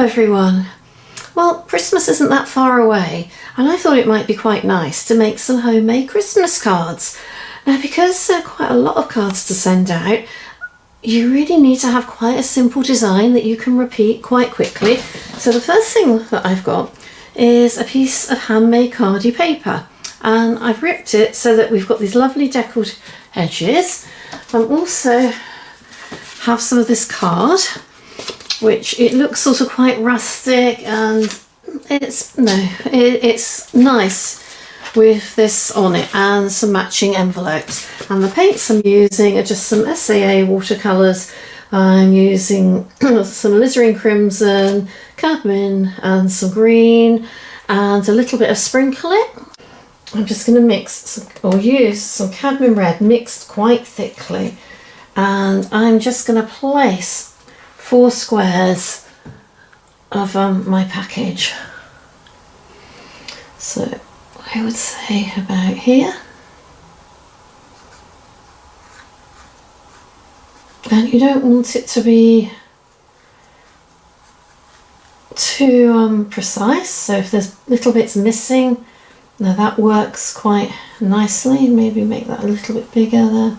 everyone. Well, Christmas isn't that far away, and I thought it might be quite nice to make some homemade Christmas cards. Now, because there are quite a lot of cards to send out, you really need to have quite a simple design that you can repeat quite quickly. So the first thing that I've got is a piece of handmade cardy paper, and I've ripped it so that we've got these lovely deckled edges. I also have some of this card, which it looks sort of quite rustic, and it's nice with this on it and some matching envelopes. And the paints I'm using are just some SAA watercolours. I'm using some alizarin crimson, cadmium and some green and a little bit of sprinkle it. I'm just going to use some cadmium red mixed quite thickly, and I'm just going to place 4 squares of my package. So I would say about here. And you don't want it to be too precise, so if there's little bits missing, now that works quite nicely. Maybe make that a little bit bigger there.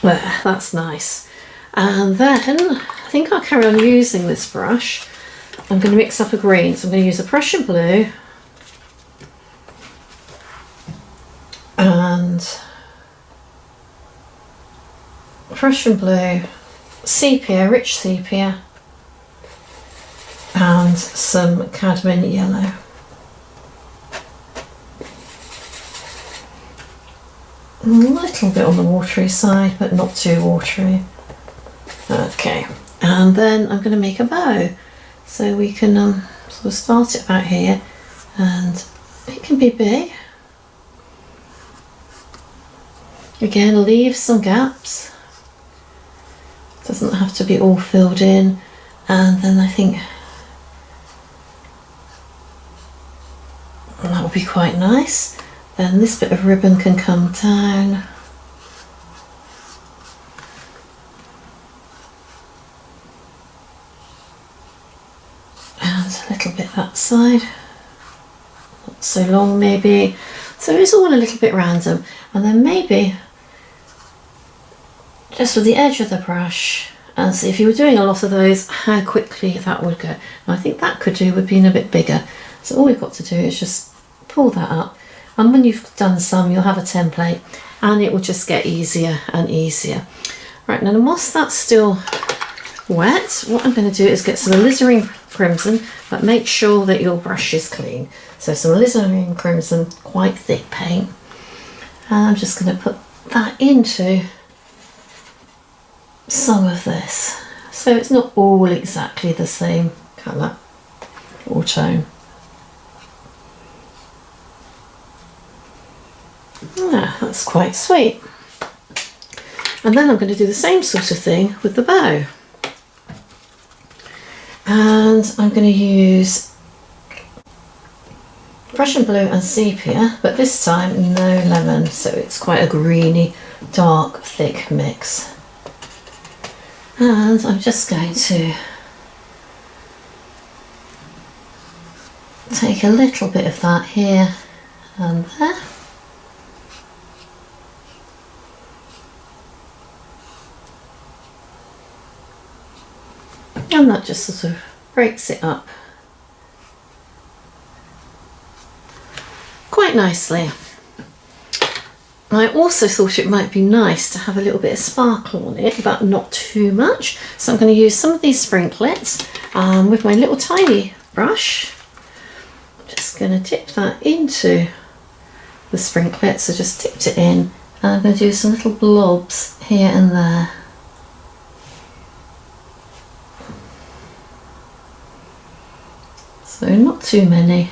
There, that's nice. And then I think I'll carry on using this brush. I'm going to mix up a green, so I'm going to use a Prussian blue and Prussian blue, sepia, rich sepia, and some cadmium yellow. A little bit on the watery side, but not too watery. Okay, and then I'm going to make a bow, so we can sort of start it about here, and it can be big. Again, leave some gaps. Doesn't have to be all filled in. And then I think that will be quite nice. Then this bit of ribbon can come down. And a little bit that side. Not so long maybe. So it's all a little bit random. And then maybe just with the edge of the brush, and see if you were doing a lot of those, how quickly that would go. And I think that could do with being a bit bigger. So all we've got to do is just pull that up. And when you've done some, you'll have a template, and it will just get easier and easier. Right, now whilst that's still wet, what I'm going to do is get some alizarin crimson, but make sure that your brush is clean. So some alizarin crimson, quite thick paint. And I'm just going to put that into some of this. So it's not all exactly the same colour or tone. Yeah, that's quite sweet. And then I'm going to do the same sort of thing with the bow. And I'm going to use Prussian blue and sepia, but this time no lemon, so it's quite a greeny, dark, thick mix. And I'm just going to take a little bit of that here and there. And that just sort of breaks it up quite nicely. I also thought it might be nice to have a little bit of sparkle on it, but not too much. So I'm going to use some of these sprinklets with my little tiny brush. I'm just going to dip that into the sprinklet. So just dipped it in, and I'm going to do some little blobs here and there. So not too many.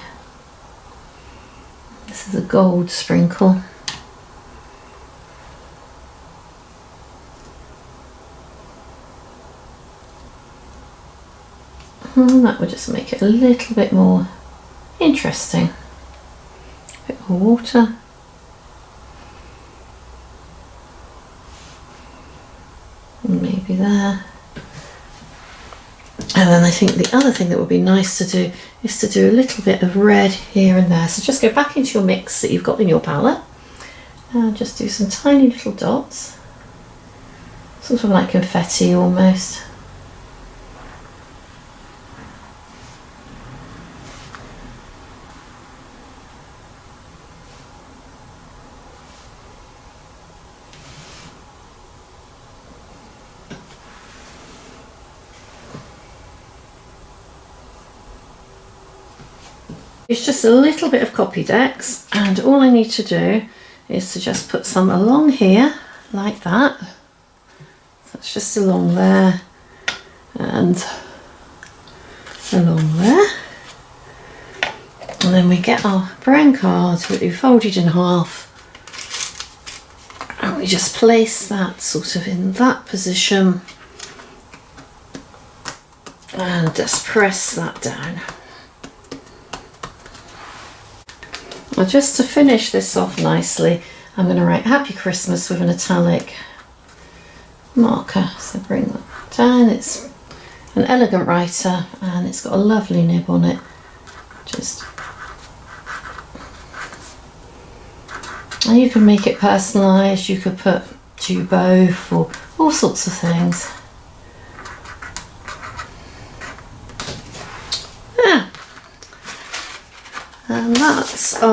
This is a gold sprinkle. And that would just make it a little bit more interesting. A bit more water. maybe there. And then I think the other thing that would be nice to do is to do a little bit of red here and there. So just go back into your mix that you've got in your palette and just do some tiny little dots, sort of like confetti almost. It's just a little bit of copy decks, and all I need to do is to just put some along here like that. So it's just along there and along there. And then we get our brown card that we folded in half, and we just place that sort of in that position and just press that down. Well, just to finish this off nicely, I'm going to write Happy Christmas with an italic marker. So bring that down. It's an elegant writer and it's got a lovely nib on it. And you can make it personalised. You could put to both or all sorts of things. Yeah. And that's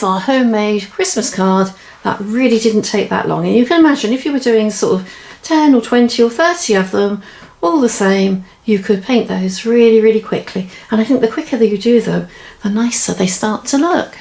our homemade Christmas card. That really didn't take that long, and you can imagine if you were doing sort of 10 or 20 or 30 of them all the same, you could paint those really quickly. And I think the quicker that you do them, the nicer they start to look.